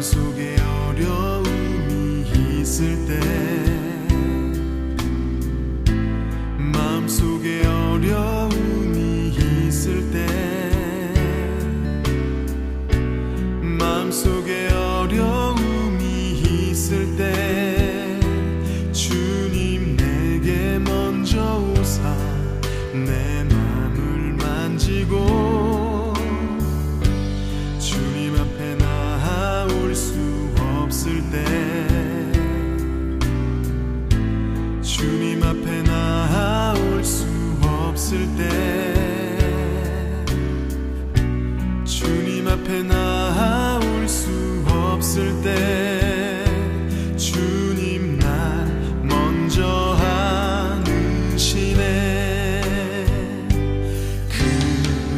마음속에 어려움이 있을 때, 마음속에 어려움이 있을 때, 마음속에 어려움이 있을 때 주님 내게 먼저 오사 내 맘을 만지고 주님 앞에 나아올 수 없을 때, 주님 앞에 나아올 수 없을 때, 주님 앞에 나아올 수 없을 때 주님 날 먼저 안으시네.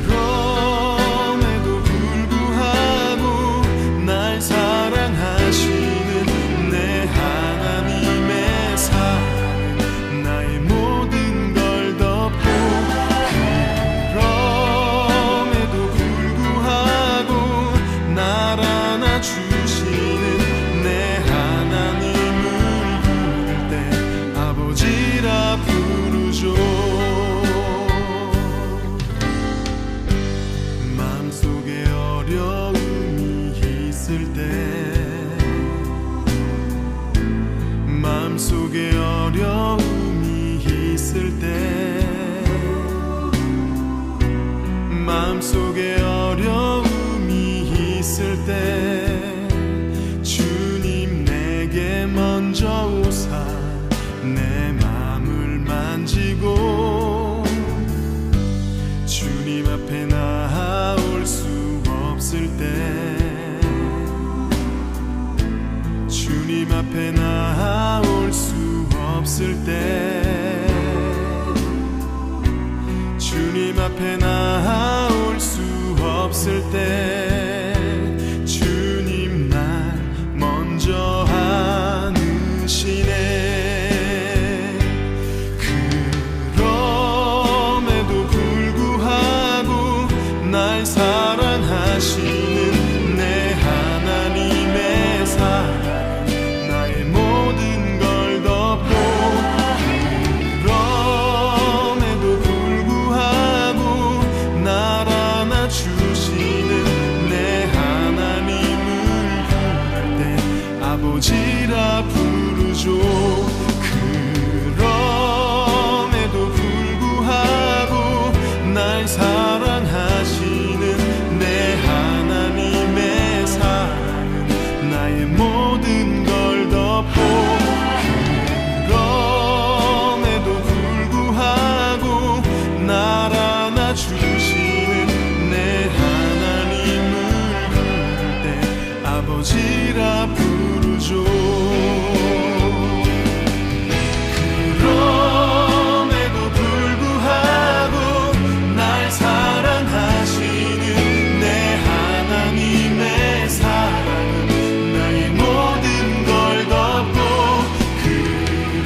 그럼에도 불구하고 날 사랑하시는 내 하나님의 사랑 나의 모든 걸 덮고, 그럼에도 불구하고 날 안아주시는 내 하나님을 부를 때 아버지라 부르죠. 마음속에 어려움이 있을 때, 마음속에 어려움이 있을 때, 마음속에 어려움이 있을 때 주님 내게 먼저 오사 내 맘을 만지고 주님 앞에 나아올 수 없을 때, 주님 앞에 나아올 수 없을 때, 주님 앞에 나아올 수 없을 때 주님 날 먼저 안으시네. 그럼에도 불구하고 날 사랑하시는 내 하나님의 사랑 나의 모든 걸 덮고, 그럼에도 불구하고 날 안아주시는 내 하나님을 부를 때 아버지라 부르죠. 그럼에도 불구하고 날 사랑하시는 내 하나님의 사랑은 나의 모든 걸 덮고, 그럼에도 불구하고 날 안아주시는 내 하나님을 부를 때 아버지라 부르죠. 그럼에도 불구하고 날 사랑하시는 내 하나님의 사랑은 나의 모든 걸 덮고,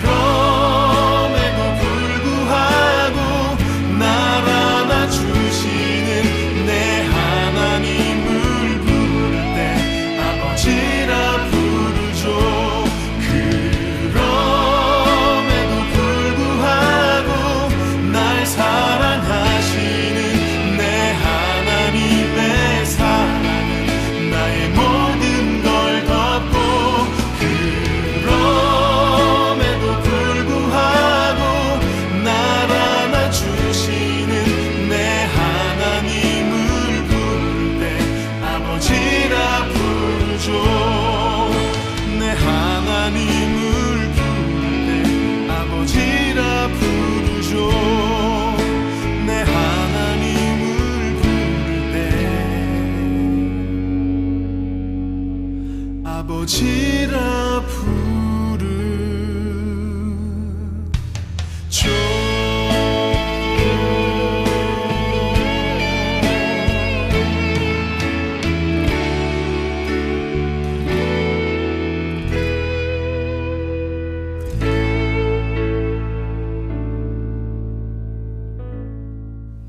그럼에도 불구하고 날 안아주시는 내 하나님을 부를 때 아버지라 부르죠. 그럼에도 불구하고 날 사랑하시는 내 하나님의 사랑은 나의 모든 걸 덮고, 그럼에도 불구하고 날 안아주시는 내 하나님을 부를 때 아버지라 부르죠. 내 하나님을 부를 때 아버지라 부르죠. 내 하나님을 부를 때 아버지라 부르죠.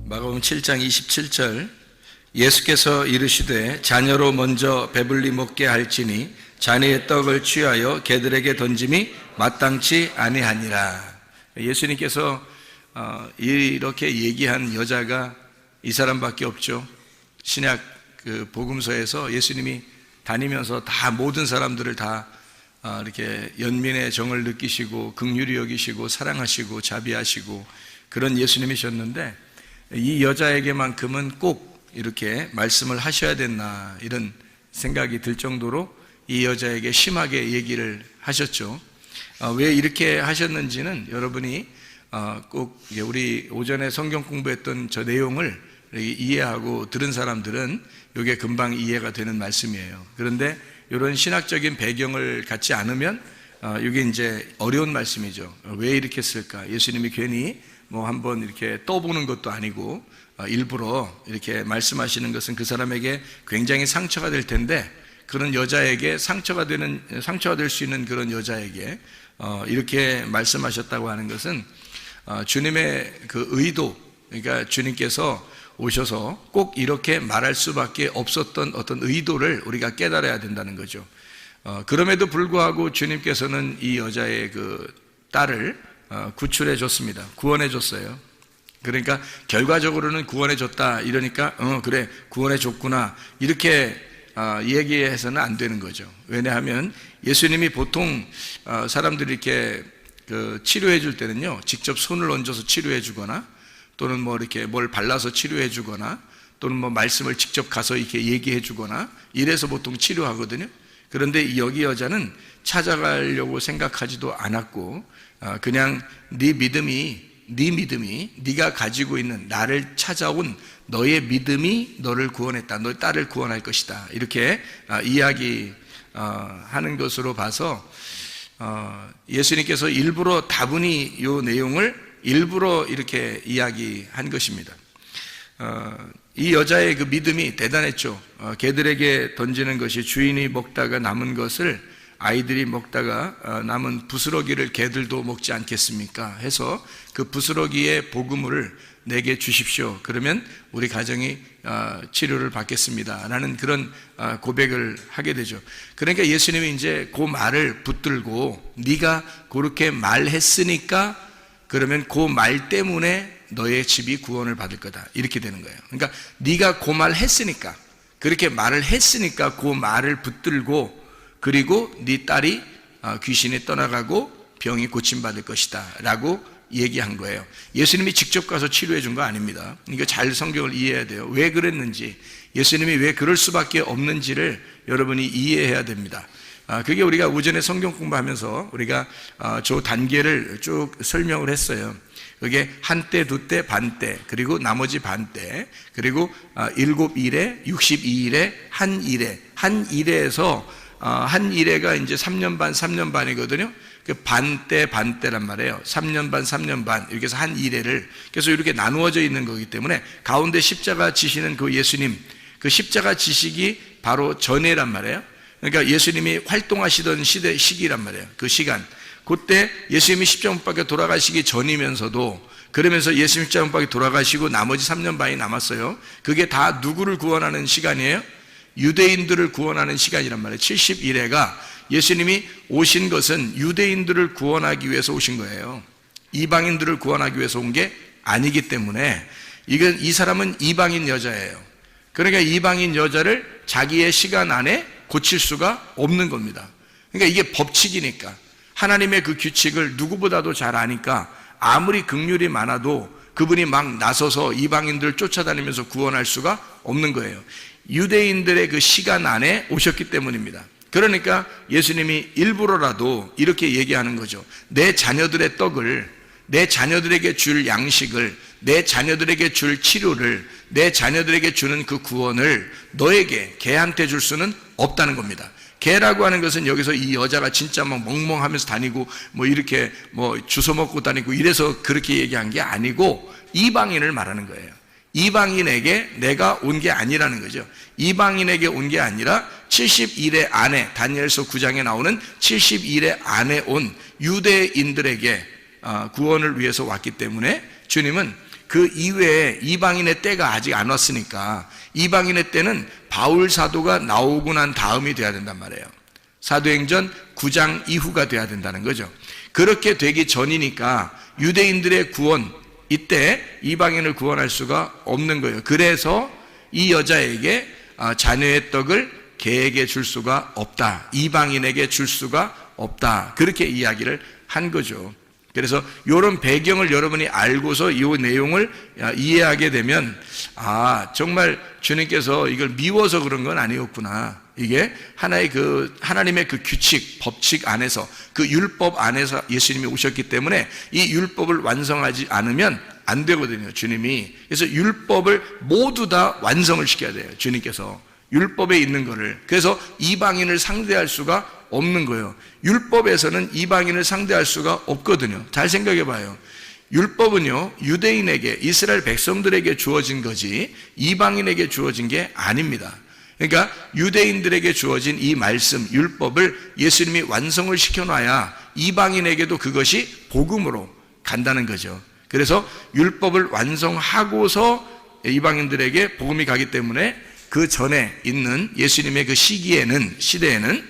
마가복음 7장 27절 예수께서 이르시되 자녀로 먼저 배불리 먹게 할지니 자네의 떡을 취하여 개들에게 던짐이 마땅치 아니하니라. 예수님께서 이렇게 얘기한 여자가 이 사람밖에 없죠. 신약 그 복음서에서 예수님이 다니면서 다 모든 사람들을 다 이렇게 연민의 정을 느끼시고 긍휼히 여기시고 사랑하시고 자비하시고 그런 예수님이셨는데 이 여자에게만큼은 꼭 이렇게 말씀을 하셔야 됐나 이런 생각이 들 정도로 이 여자에게 심하게 얘기를 하셨죠. 왜 이렇게 하셨는지는 여러분이 꼭 우리 오전에 성경 공부했던 저 내용을 이해하고 들은 사람들은 이게 금방 이해가 되는 말씀이에요. 그런데 이런 신학적인 배경을 갖지 않으면 이게 이제 어려운 말씀이죠. 왜 이렇게 했을까? 예수님이 괜히 뭐 한번 이렇게 떠보는 것도 아니고 일부러 이렇게 말씀하시는 것은 그 사람에게 굉장히 상처가 될 텐데 그런 여자에게 상처가 될 수 있는 그런 여자에게 이렇게 말씀하셨다고 하는 것은 주님의 그 의도, 그러니까 주님께서 오셔서 꼭 이렇게 말할 수밖에 없었던 어떤 의도를 우리가 깨달아야 된다는 거죠. 그럼에도 불구하고 주님께서는 이 여자의 그 딸을 구출해 줬습니다. 구원해 줬어요. 그러니까 결과적으로는 구원해 줬다 이러니까 그래 구원해 줬구나 이렇게 얘기해서는 안 되는 거죠. 왜냐하면 예수님이 보통 사람들이 이렇게 그 치료해 줄 때는요 직접 손을 얹어서 치료해 주거나 또는 뭐 이렇게 뭘 발라서 치료해 주거나 또는 뭐 말씀을 직접 가서 이렇게 얘기해 주거나 이래서 보통 치료하거든요. 그런데 여기 여자는 찾아가려고 생각하지도 않았고 그냥 네 믿음이 네가 가지고 있는 나를 찾아온 너의 믿음이 너를 구원했다. 너의 딸을 구원할 것이다. 이렇게 이야기하는 것으로 봐서 예수님께서 일부러 다분히 이 내용을 일부러 이렇게 이야기한 것입니다. 이 여자의 그 믿음이 대단했죠. 개들에게 던지는 것이 주인이 먹다가 남은 것을 아이들이 먹다가 남은 부스러기를 개들도 먹지 않겠습니까? 해서 그 부스러기의 복음을 내게 주십시오. 그러면 우리 가정이 치료를 받겠습니다. 라는 그런 고백을 하게 되죠. 그러니까 예수님이 이제 그 말을 붙들고 네가 그렇게 말했으니까 그러면 그 말 때문에 너의 집이 구원을 받을 거다. 이렇게 되는 거예요. 그러니까 네가 그 말 했으니까 그렇게 말을 했으니까 그 말을 붙들고 그리고 네 딸이 귀신이 떠나가고 병이 고침받을 것이다 라고 얘기한 거예요. 예수님이 직접 가서 치료해 준 거 아닙니다. 이거 잘 성경을 이해해야 돼요. 왜 그랬는지 예수님이 왜 그럴 수밖에 없는지를 여러분이 이해해야 됩니다. 그게 우리가 오전에 성경 공부하면서 우리가 저 단계를 쭉 설명을 했어요. 그게 한때, 두때, 반때, 그리고 나머지 반때, 그리고 7일에, 62일에, 한 일에, 한 일에에서 한 일회가 이제 3년 반, 3년 반이거든요. 그 반때란 말이에요. 3년 반, 3년 반. 이렇게 해서 한 일회를. 그래서 이렇게 나누어져 있는 거기 때문에 가운데 십자가 지시는 그 예수님, 그 십자가 지시기 바로 전에란 말이에요. 그러니까 예수님이 활동하시던 시기란 말이에요. 그 시간. 그때 예수님이 십자가 못 박혀 돌아가시기 전이면서도 그러면서 예수님 십자가 못 박혀 돌아가시고 나머지 3년 반이 남았어요. 그게 다 누구를 구원하는 시간이에요? 유대인들을 구원하는 시간이란 말이에요. 70일회가 예수님이 오신 것은 유대인들을 구원하기 위해서 오신 거예요. 이방인들을 구원하기 위해서 온 게 아니기 때문에 이 사람은 이방인 여자예요. 그러니까 이방인 여자를 자기의 시간 안에 고칠 수가 없는 겁니다. 그러니까 이게 법칙이니까 하나님의 그 규칙을 누구보다도 잘 아니까 아무리 긍휼이 많아도 그분이 막 나서서 이방인들을 쫓아다니면서 구원할 수가 없는 거예요. 유대인들의 그 시간 안에 오셨기 때문입니다. 그러니까 예수님이 일부러라도 이렇게 얘기하는 거죠. 내 자녀들의 떡을, 내 자녀들에게 줄 양식을, 내 자녀들에게 줄 치료를, 내 자녀들에게 주는 그 구원을 너에게, 걔한테 줄 수는 없다는 겁니다. 걔라고 하는 것은 여기서 이 여자가 진짜 막 멍멍하면서 다니고 뭐 이렇게 뭐 주워 먹고 다니고 이래서 그렇게 얘기한 게 아니고 이방인을 말하는 거예요. 이방인에게 내가 온 게 아니라는 거죠. 이방인에게 온 게 아니라 70일의 안에, 다니엘서 9장에 나오는 70일의 안에 온 유대인들에게 구원을 위해서 왔기 때문에 주님은 그 이외에 이방인의 때가 아직 안 왔으니까 이방인의 때는 바울 사도가 나오고 난 다음이 돼야 된단 말이에요. 사도행전 9장 이후가 돼야 된다는 거죠. 그렇게 되기 전이니까 유대인들의 구원, 이때 이방인을 구원할 수가 없는 거예요. 그래서 이 여자에게 자녀의 떡을 개에게 줄 수가 없다, 이방인에게 줄 수가 없다, 그렇게 이야기를 한 거죠. 그래서 이런 배경을 여러분이 알고서 이 내용을 이해하게 되면 정말 주님께서 이걸 미워서 그런 건 아니었구나. 이게 하나의 하나님의 규칙, 법칙 안에서, 그 율법 안에서 예수님이 오셨기 때문에 이 율법을 완성하지 않으면 안 되거든요, 주님이. 그래서 율법을 모두 다 완성을 시켜야 돼요, 주님께서. 율법에 있는 거를. 그래서 이방인을 상대할 수가 없는 거예요. 율법에서는 이방인을 상대할 수가 없거든요. 잘 생각해 봐요. 율법은요, 유대인에게, 이스라엘 백성들에게 주어진 거지 이방인에게 주어진 게 아닙니다. 그러니까 유대인들에게 주어진 이 말씀, 율법을 예수님이 완성을 시켜놔야 이방인에게도 그것이 복음으로 간다는 거죠. 그래서 율법을 완성하고서 이방인들에게 복음이 가기 때문에 그 전에 있는 예수님의 그 시대에는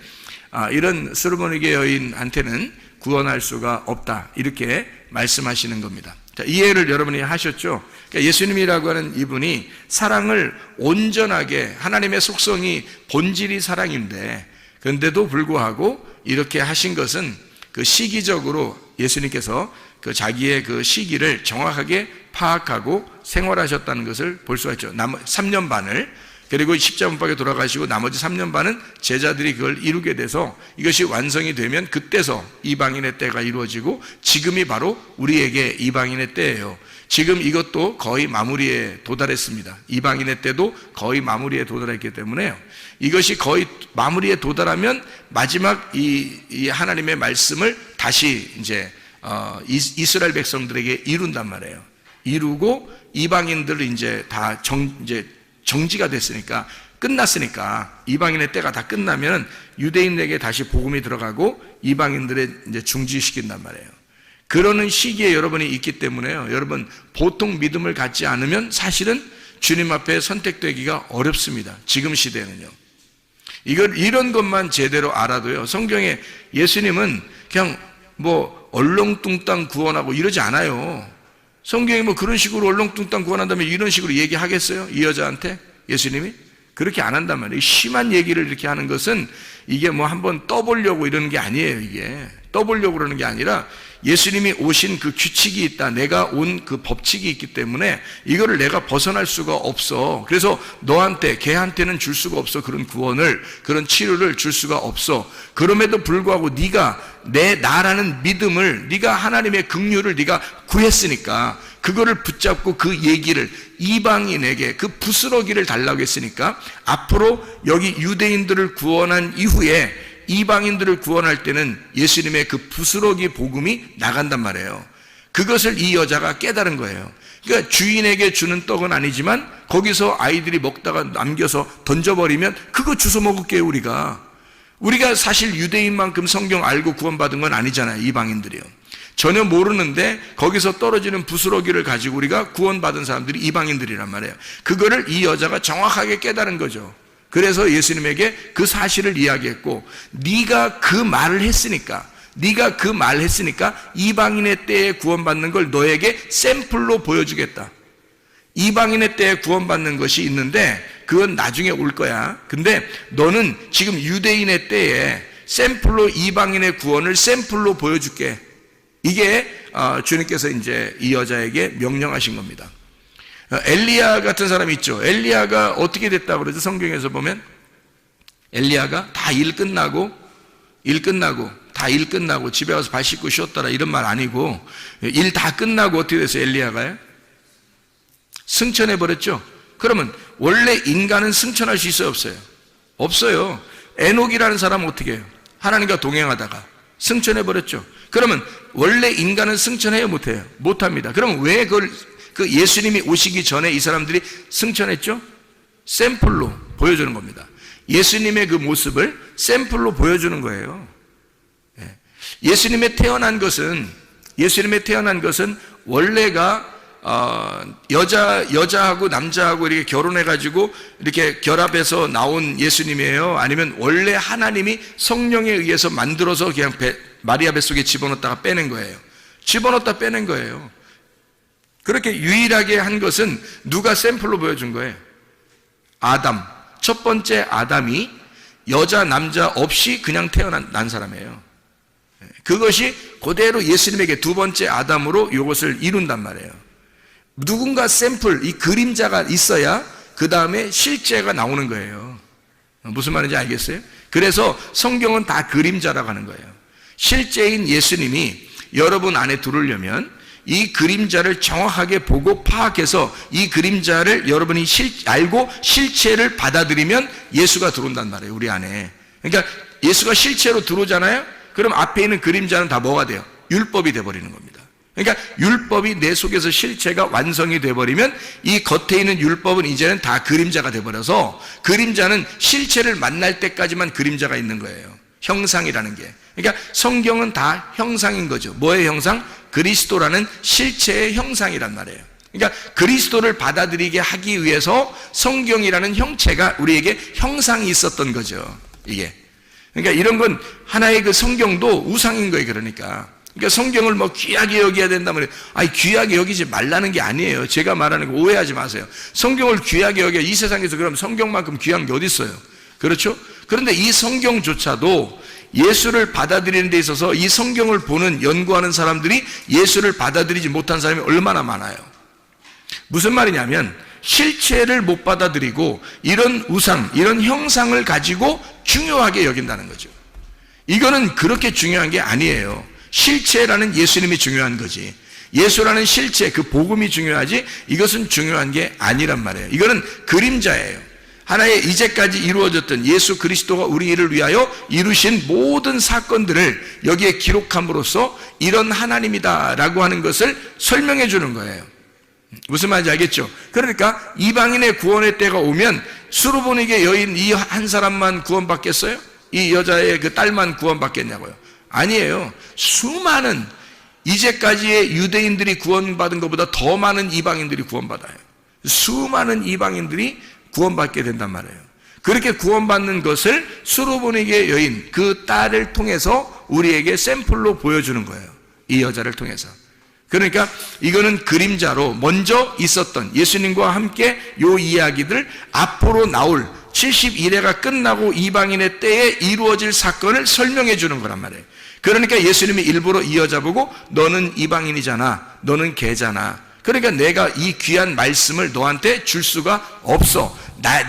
이런 스르보니게 여인한테는 구원할 수가 없다, 이렇게 말씀하시는 겁니다. 자, 이해를 여러분이 하셨죠? 그러니까 예수님이라고 하는 이분이 사랑을 온전하게, 하나님의 속성이 본질이 사랑인데, 그런데도 불구하고 이렇게 하신 것은 그 시기적으로 예수님께서 그 자기의 그 시기를 정확하게 파악하고 생활하셨다는 것을 볼 수가 있죠. 3년 반을, 그리고 십자문밖에 돌아가시고 나머지 3년 반은 제자들이 그걸 이루게 돼서 이것이 완성이 되면 그때서 이방인의 때가 이루어지고, 지금이 바로 우리에게 이방인의 때예요. 지금 이것도 거의 마무리에 도달했습니다. 이방인의 때도 거의 마무리에 도달했기 때문에요. 이것이 거의 마무리에 도달하면 마지막 이 하나님의 말씀을 다시 이제 이스라엘 백성들에게 이룬단 말이에요. 이루고 이방인들을 이제 다 정지가 됐으니까, 끝났으니까, 이방인의 때가 다 끝나면 유대인에게 다시 복음이 들어가고 이방인들의 이제 중지시킨단 말이에요. 그러는 시기에 여러분이 있기 때문에요. 여러분, 보통 믿음을 갖지 않으면 사실은 주님 앞에 선택되기가 어렵습니다. 지금 시대는요. 이런 것만 제대로 알아도요, 성경에 예수님은 그냥 얼렁뚱땅 구원하고 이러지 않아요. 성경이 그런 식으로 얼렁뚱땅 구원한다면 이런 식으로 얘기하겠어요? 이 여자한테 예수님이? 그렇게 안 한단 말이에요. 심한 얘기를 이렇게 하는 것은 이게 한번 떠보려고 이러는 게 아니에요. 이게 떠보려고 그러는 게 아니라 예수님이 오신 그 규칙이 있다, 내가 온 그 법칙이 있기 때문에 이거를 내가 벗어날 수가 없어. 그래서 너한테, 걔한테는 줄 수가 없어. 그런 구원을, 그런 치료를 줄 수가 없어. 그럼에도 불구하고 네가 나라는 믿음을, 네가 하나님의 긍휼을 네가 구했으니까 그거를 붙잡고 그 얘기를 이방인에게 그 부스러기를 달라고 했으니까, 앞으로 여기 유대인들을 구원한 이후에 이방인들을 구원할 때는 예수님의 그 부스러기 복음이 나간단 말이에요. 그것을 이 여자가 깨달은 거예요. 그러니까 주인에게 주는 떡은 아니지만 거기서 아이들이 먹다가 남겨서 던져버리면 그거 주워 먹을게요. 우리가 사실 유대인만큼 성경 알고 구원받은 건 아니잖아요. 이방인들이요. 전혀 모르는데 거기서 떨어지는 부스러기를 가지고 우리가 구원받은 사람들이 이방인들이란 말이에요. 그거를 이 여자가 정확하게 깨달은 거죠. 그래서 예수님에게 그 사실을 이야기했고, 네가 그 말을 했으니까 이방인의 때에 구원받는 걸 너에게 샘플로 보여주겠다. 이방인의 때에 구원받는 것이 있는데 그건 나중에 올 거야. 근데 너는 지금 유대인의 때에 샘플로 이방인의 구원을 샘플로 보여줄게. 이게 주님께서 이제 이 여자에게 명령하신 겁니다. 엘리야 같은 사람이 있죠. 엘리야가 어떻게 됐다고 그러죠? 성경에서 보면 엘리야가 다 일 끝나고 집에 와서 발 씻고 쉬었더라, 이런 말 아니고, 일 다 끝나고 어떻게 됐어요? 엘리야가요? 승천해 버렸죠. 그러면 원래 인간은 승천할 수 있어요, 없어요? 없어요. 에녹이라는 사람은 어떻게 해요? 하나님과 동행하다가 승천해 버렸죠. 그러면 원래 인간은 승천해요, 못해요? 못합니다. 그럼 왜 그걸 예수님이 오시기 전에 이 사람들이 승천했죠? 샘플로 보여주는 겁니다. 예수님의 그 모습을 샘플로 보여주는 거예요. 예수님의 태어난 것은 원래가 여자하고 남자하고 이렇게 결혼해가지고 이렇게 결합해서 나온 예수님이에요? 아니면 원래 하나님이 성령에 의해서 만들어서 그냥 마리아 뱃속에 집어넣었다가 빼낸 거예요? 집어넣었다 빼낸 거예요. 그렇게 유일하게 한 것은 누가 샘플로 보여준 거예요? 아담. 첫 번째 아담이 여자 남자 없이 그냥 태어난 사람이에요. 그것이 그대로 예수님에게 두 번째 아담으로 이것을 이룬단 말이에요. 누군가 샘플, 이 그림자가 있어야 그 다음에 실제가 나오는 거예요. 무슨 말인지 알겠어요? 그래서 성경은 다 그림자라고 하는 거예요. 실제인 예수님이 여러분 안에 들어오려면 이 그림자를 정확하게 보고 파악해서 이 그림자를 여러분이 알고 실체를 받아들이면 예수가 들어온단 말이에요, 우리 안에. 그러니까 예수가 실체로 들어오잖아요? 그럼 앞에 있는 그림자는 다 뭐가 돼요? 율법이 돼버리는 겁니다. 그러니까 율법이 내 속에서 실체가 완성이 돼버리면 이 겉에 있는 율법은 이제는 다 그림자가 돼버려서 그림자는 실체를 만날 때까지만 그림자가 있는 거예요. 형상이라는 게. 그러니까 성경은 다 형상인 거죠. 뭐의 형상? 그리스도라는 실체의 형상이란 말이에요. 그러니까 그리스도를 받아들이게 하기 위해서 성경이라는 형체가 우리에게 형상이 있었던 거죠. 이게. 그러니까 이런 건 하나의 그 성경도 우상인 거예요. 그러니까 성경을 뭐 귀하게 여겨야 된다면, 아니 귀하게 여기지 말라는 게 아니에요. 제가 말하는 거 오해하지 마세요. 성경을 귀하게 여겨. 이 세상에서 그럼 성경만큼 귀한 게 어디 있어요? 그렇죠? 그런데 이 성경조차도 예수를 받아들이는 데 있어서 이 성경을 보는, 연구하는 사람들이 예수를 받아들이지 못한 사람이 얼마나 많아요. 무슨 말이냐면 실체를 못 받아들이고 이런 우상, 이런 형상을 가지고 중요하게 여긴다는 거죠. 이거는 그렇게 중요한 게 아니에요. 실체라는 예수님이 중요한 거지, 예수라는 실체, 그 복음이 중요하지 이것은 중요한 게 아니란 말이에요. 이거는 그림자예요. 하나의 이제까지 이루어졌던 예수 그리스도가 우리를 위하여 이루신 모든 사건들을 여기에 기록함으로써 이런 하나님이다라고 하는 것을 설명해 주는 거예요. 무슨 말인지 알겠죠? 그러니까 이방인의 구원의 때가 오면 수르보니게 여인 이 한 사람만 구원받겠어요? 이 여자의 그 딸만 구원받겠냐고요? 아니에요. 수많은 이제까지의 유대인들이 구원받은 것보다 더 많은 이방인들이 구원받아요. 수많은 이방인들이 구원받게 된단 말이에요. 그렇게 구원받는 것을 수르보니게 여인 그 딸을 통해서 우리에게 샘플로 보여주는 거예요. 이 여자를 통해서. 그러니까 이거는 그림자로 먼저 있었던 예수님과 함께 요 이야기들, 앞으로 나올 70일회가 끝나고 이방인의 때에 이루어질 사건을 설명해 주는 거란 말이에요. 그러니까 예수님이 일부러 이 여자 보고 너는 이방인이잖아, 너는 개잖아, 그러니까 내가 이 귀한 말씀을 너한테 줄 수가 없어.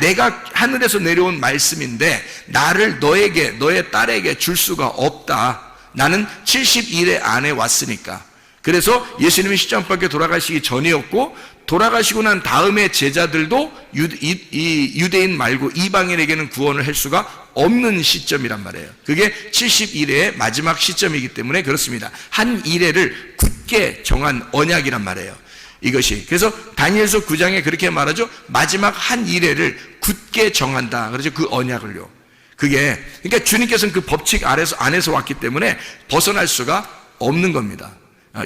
내가 하늘에서 내려온 말씀인데 나를 너에게, 너의 딸에게 줄 수가 없다. 나는 70일회 안에 왔으니까. 그래서 예수님이 십자가밖에 돌아가시기 전이었고, 돌아가시고 난 다음에 제자들도 유대인 말고 이방인에게는 구원을 할 수가 없는 시점이란 말이에요. 그게 70일회의 마지막 시점이기 때문에 그렇습니다. 한 일회를 굳게 정한 언약이란 말이에요. 이것이. 그래서 다니엘서 9장에 그렇게 말하죠. 마지막 한 일회를 굳게 정한다. 그렇죠. 그 언약을요. 그게, 그러니까 주님께서는 그 법칙 안에서 왔기 때문에 벗어날 수가 없는 겁니다.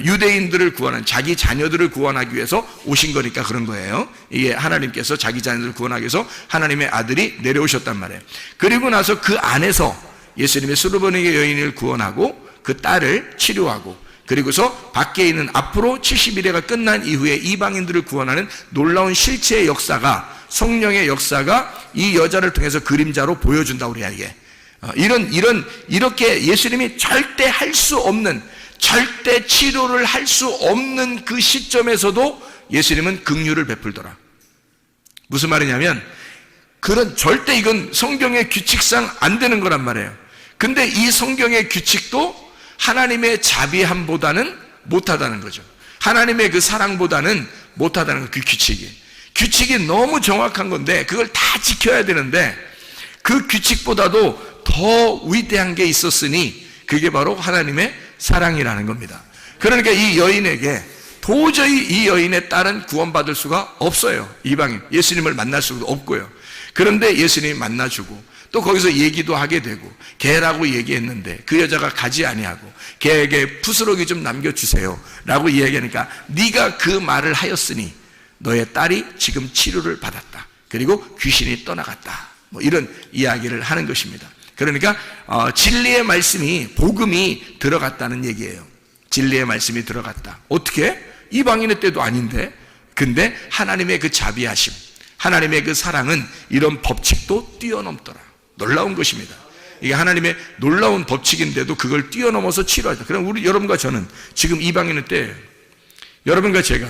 유대인들을 구원한, 자기 자녀들을 구원하기 위해서 오신 거니까 그런 거예요. 이게 하나님께서 자기 자녀들을 구원하기 위해서 하나님의 아들이 내려오셨단 말이에요. 그리고 나서 그 안에서 예수님의 수르보니게 여인을 구원하고 그 딸을 치료하고, 그리고서 밖에 있는 앞으로 70일회가 끝난 이후에 이방인들을 구원하는 놀라운 실체의 역사가, 성령의 역사가 이 여자를 통해서 그림자로 보여준다 우리에게. 이렇게 예수님이 절대 할 수 없는, 절대 치료를 할 수 없는 그 시점에서도 예수님은 긍휼을 베풀더라. 무슨 말이냐면 절대 이건 성경의 규칙상 안 되는 거란 말이에요. 근데 이 성경의 규칙도 하나님의 자비함보다는 못하다는 거죠. 하나님의 그 사랑보다는 못하다는 거, 그 규칙이 너무 정확한 건데 그걸 다 지켜야 되는데 그 규칙보다도 더 위대한 게 있었으니 그게 바로 하나님의 사랑이라는 겁니다. 그러니까 이 여인에게 도저히 이 여인의 딸은 구원받을 수가 없어요. 이방인, 예수님을 만날 수도 없고요. 그런데 예수님이 만나주고 또 거기서 얘기도 하게 되고 개라고 얘기했는데 그 여자가 가지 아니하고 개에게 부스러기 좀 남겨주세요 라고 이야기하니까 네가 그 말을 하였으니 너의 딸이 지금 치료를 받았다. 그리고 귀신이 떠나갔다. 뭐 이런 이야기를 하는 것입니다. 그러니까 진리의 말씀이, 복음이 들어갔다는 얘기예요. 진리의 말씀이 들어갔다. 어떻게? 이방인의 때도 아닌데. 근데 하나님의 그 자비하심, 하나님의 그 사랑은 이런 법칙도 뛰어넘더라. 놀라운 것입니다. 이게 하나님의 놀라운 법칙인데도 그걸 뛰어넘어서 치료하다. 그럼 우리 여러분과 저는 지금 이방인의 때, 여러분과 제가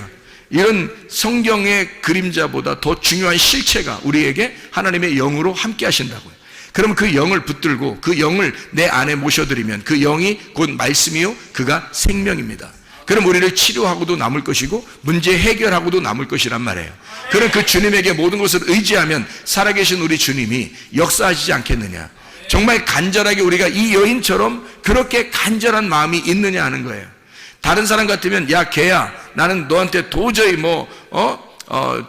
이런 성경의 그림자보다 더 중요한 실체가 우리에게 하나님의 영으로 함께 하신다고요. 그러면 그 영을 붙들고 그 영을 내 안에 모셔드리면 그 영이 곧 말씀이요 그가 생명입니다. 그럼 우리를 치료하고도 남을 것이고 문제 해결하고도 남을 것이란 말이에요. 그럼 그 주님에게 모든 것을 의지하면 살아계신 우리 주님이 역사하시지 않겠느냐. 정말 간절하게 우리가 이 여인처럼 그렇게 간절한 마음이 있느냐 하는 거예요. 다른 사람 같으면 야 걔야 나는 너한테 도저히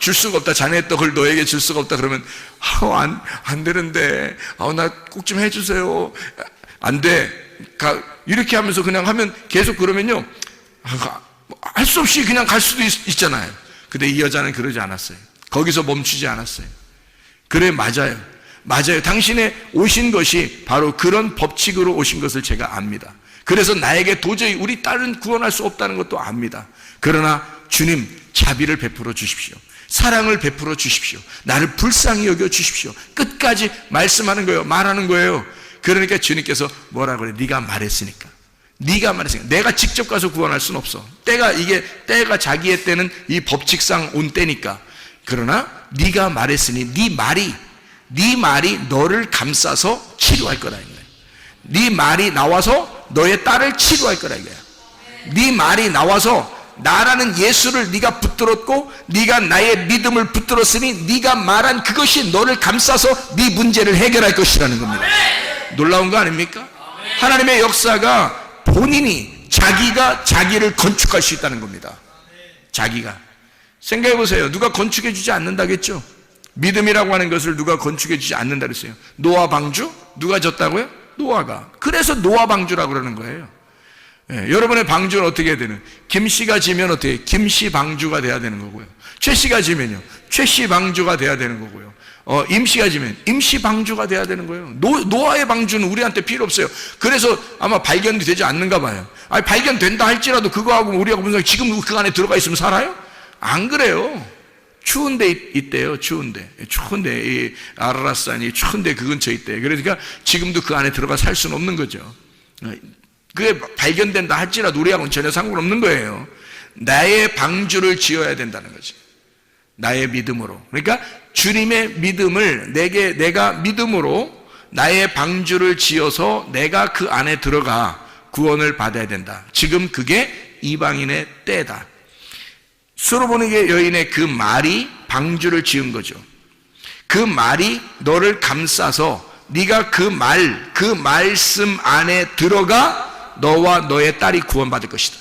줄 수가 없다. 자네의 떡을 너에게 줄 수가 없다. 그러면 안 되는데 나 꼭 좀 해주세요. 안 돼. 이렇게 하면서 그냥 하면 계속 그러면요 할 수 없이 그냥 갈 수도 있잖아요. 근데 이 여자는 그러지 않았어요. 거기서 멈추지 않았어요. 그래 맞아요. 당신의 오신 것이 바로 그런 법칙으로 오신 것을 제가 압니다. 그래서 나에게 도저히 우리 딸은 구원할 수 없다는 것도 압니다. 그러나 주님 자비를 베풀어 주십시오. 사랑을 베풀어 주십시오. 나를 불쌍히 여겨 주십시오. 끝까지 말씀하는 거예요. 말하는 거예요. 그러니까 주님께서 뭐라 그래? 네가 말했으니까. 내가 직접 가서 구원할 수는 없어. 때가 자기의 때는 이 법칙상 온 때니까. 그러나 네가 말했으니 네 말이 너를 감싸서 치료할 거라 이거예요. 네 말이 나와서 너의 딸을 치료할 거라 이거야. 네 말이 나와서 나라는 예수를 네가 붙들었고 네가 나의 믿음을 붙들었으니 네가 말한 그것이 너를 감싸서 네 문제를 해결할 것이라는 겁니다. 놀라운 거 아닙니까? 하나님의 역사가 본인이 자기가 자기를 건축할 수 있다는 겁니다. 자기가. 생각해 보세요. 누가 건축해 주지 않는다겠죠? 믿음이라고 하는 것을 누가 건축해 주지 않는다 그랬어요. 노아 방주? 누가 졌다고요? 노아가. 그래서 노아 방주라고 그러는 거예요. 여러분의 방주는 어떻게 해야 되는? 김씨가 지면 어떻게? 김씨 방주가 돼야 되는 거고요. 최씨가 지면요. 최씨 방주가 돼야 되는 거고요. 임씨가 지면 임씨 방주가 돼야 되는 거예요. 노아의 방주는 우리한테 필요 없어요. 그래서 아마 발견이 되지 않는가 봐요. 발견된다 할지라도 그거하고 우리하고 무슨 상관이 지금 그 안에 들어가 있으면 살아요? 안 그래요. 추운데 있대요. 추운데 이 아라라산이 추운데 그 근처에 있대요. 그러니까 지금도 그 안에 들어가 살 수는 없는 거죠. 그게 발견된다 할지라도 우리하고는 전혀 상관없는 거예요. 나의 방주를 지어야 된다는 거지. 나의 믿음으로. 그러니까 주님의 믿음을 내가 믿음으로 나의 방주를 지어서 내가 그 안에 들어가 구원을 받아야 된다. 지금 그게 이방인의 때다. 수로보니게 여인의 그 말이 방주를 지은 거죠. 그 말이 너를 감싸서 네가 그 말씀 안에 들어가 너와 너의 딸이 구원받을 것이다.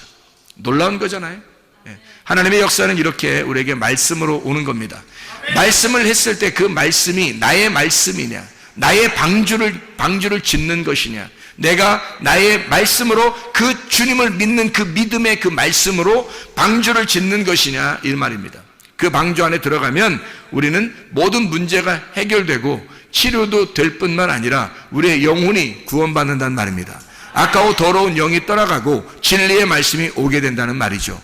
놀라운 거잖아요. 하나님의 역사는 이렇게 우리에게 말씀으로 오는 겁니다. 말씀을 했을 때 그 말씀이 나의 말씀이냐, 나의 방주를 짓는 것이냐, 내가 나의 말씀으로 그 주님을 믿는 그 믿음의 그 말씀으로 방주를 짓는 것이냐 이 말입니다. 그 방주 안에 들어가면 우리는 모든 문제가 해결되고 치료도 될 뿐만 아니라 우리의 영혼이 구원받는다는 말입니다. 아까워 더러운 영이 떠나가고 진리의 말씀이 오게 된다는 말이죠.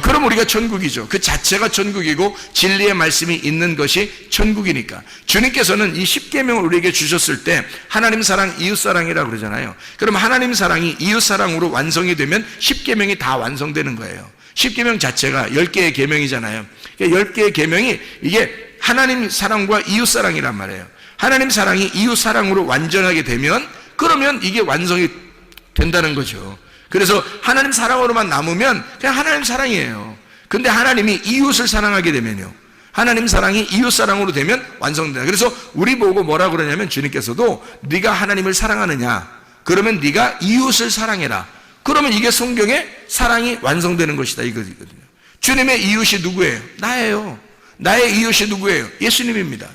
그럼 우리가 천국이죠. 그 자체가 천국이고 진리의 말씀이 있는 것이 천국이니까. 주님께서는 이 십계명을 우리에게 주셨을 때 하나님 사랑, 이웃 사랑이라고 그러잖아요. 그럼 하나님 사랑이 이웃 사랑으로 완성이 되면 십계명이 다 완성되는 거예요. 십계명 자체가 10개의 계명이잖아요. 10개의 계명이 이게 하나님 사랑과 이웃 사랑이란 말이에요. 하나님 사랑이 이웃 사랑으로 완전하게 되면 그러면 이게 완성이 된다는 거죠. 그래서 하나님 사랑으로만 남으면 그냥 하나님 사랑이에요. 근데 하나님이 이웃을 사랑하게 되면요, 하나님 사랑이 이웃 사랑으로 되면 완성된다. 그래서 우리 보고 뭐라 그러냐면 주님께서도 네가 하나님을 사랑하느냐, 그러면 네가 이웃을 사랑해라. 그러면 이게 성경의 사랑이 완성되는 것이다 이거거든요. 주님의 이웃이 누구예요? 나예요. 나의 이웃이 누구예요? 예수님입니다.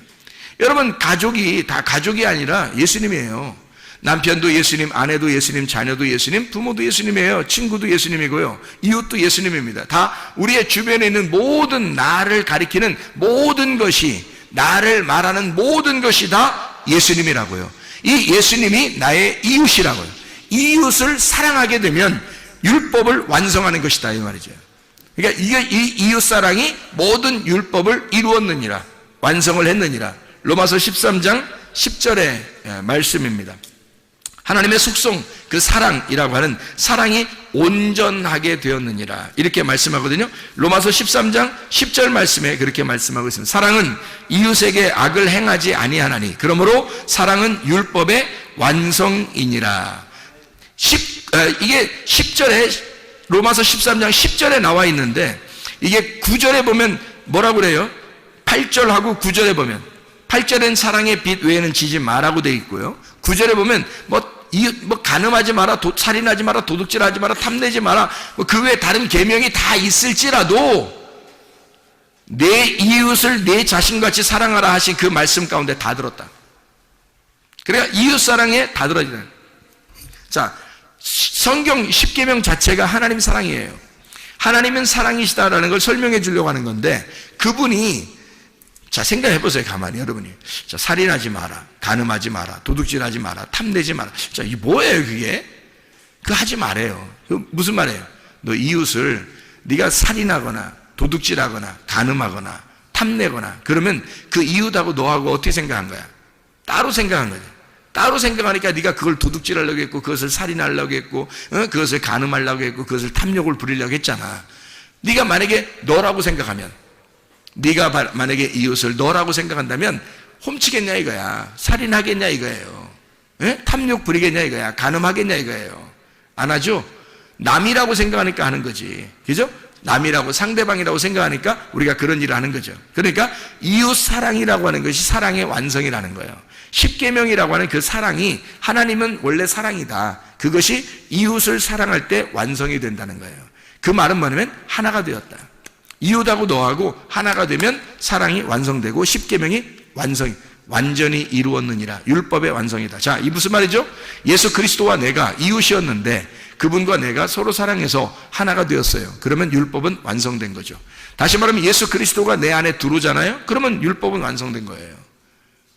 여러분 가족이 다 가족이 아니라 예수님이에요. 남편도 예수님, 아내도 예수님, 자녀도 예수님, 부모도 예수님이에요. 친구도 예수님이고요. 이웃도 예수님입니다. 다 우리의 주변에 있는 모든 나를 가리키는 모든 것이, 나를 말하는 모든 것이 다 예수님이라고요. 이 예수님이 나의 이웃이라고요. 이웃을 사랑하게 되면 율법을 완성하는 것이다 이 말이죠. 그러니까 이 이웃 사랑이 모든 율법을 이루었느니라, 완성을 했느니라. 로마서 13장 10절의 말씀입니다. 하나님의 속성, 그 사랑이라고 하는 사랑이 온전하게 되었느니라 이렇게 말씀하거든요. 로마서 13장 10절 말씀에 그렇게 말씀하고 있습니다. 사랑은 이웃에게 악을 행하지 아니하나니 그러므로 사랑은 율법의 완성이니라. 이게 10절에, 로마서 13장 10절에 나와 있는데, 이게 9절에 보면 뭐라고 그래요? 8절하고 9절에 보면, 8절엔 사랑의 빛 외에는 지지 마라고 되어 있고요. 9절에 보면 간음하지 마라, 살인하지 마라, 도둑질하지 마라, 탐내지 마라, 그 외에 다른 계명이 다 있을지라도 내 이웃을 내 자신같이 사랑하라 하신 그 말씀 가운데 다 들었다. 그러니까 이웃 사랑에 다 들어지는. 자, 성경 10계명 자체가 하나님 사랑이에요. 하나님은 사랑이시다라는 걸 설명해 주려고 하는 건데, 그분이, 자, 생각해 보세요. 가만히 여러분이. 자, 살인하지 마라, 간음하지 마라, 도둑질하지 마라, 탐내지 마라. 자, 이게 뭐예요 그게? 그거 하지 말아요. 무슨 말이에요? 너 이웃을 네가 살인하거나 도둑질하거나 간음하거나 탐내거나 그러면 그 이웃하고 너하고 어떻게 생각한 거야? 따로 생각한 거죠. 따로 생각하니까 네가 그걸 도둑질하려고 했고, 그것을 살인하려고 했고, 그것을 간음하려고 했고, 그것을 탐욕을 부리려고 했잖아. 네가 만약에 너라고 생각하면, 네가 만약에 이웃을 너라고 생각한다면 훔치겠냐 이거야, 살인하겠냐 이거예요, 탐욕 부리겠냐 이거야, 간음하겠냐 이거예요. 안 하죠? 남이라고 생각하니까 하는 거지, 그죠? 남이라고, 상대방이라고 생각하니까 우리가 그런 일을 하는 거죠. 그러니까 이웃 사랑이라고 하는 것이 사랑의 완성이라는 거예요. 십계명이라고 하는 그 사랑이, 하나님은 원래 사랑이다, 그것이 이웃을 사랑할 때 완성이 된다는 거예요. 그 말은 뭐냐면 하나가 되었다. 이웃하고 너하고 하나가 되면 사랑이 완성되고 십계명이 완전히 이루었느니라. 율법의 완성이다. 자, 이 무슨 말이죠? 예수 그리스도와 내가 이웃이었는데 그분과 내가 서로 사랑해서 하나가 되었어요. 그러면 율법은 완성된 거죠. 다시 말하면 예수 그리스도가 내 안에 들어오잖아요. 그러면 율법은 완성된 거예요.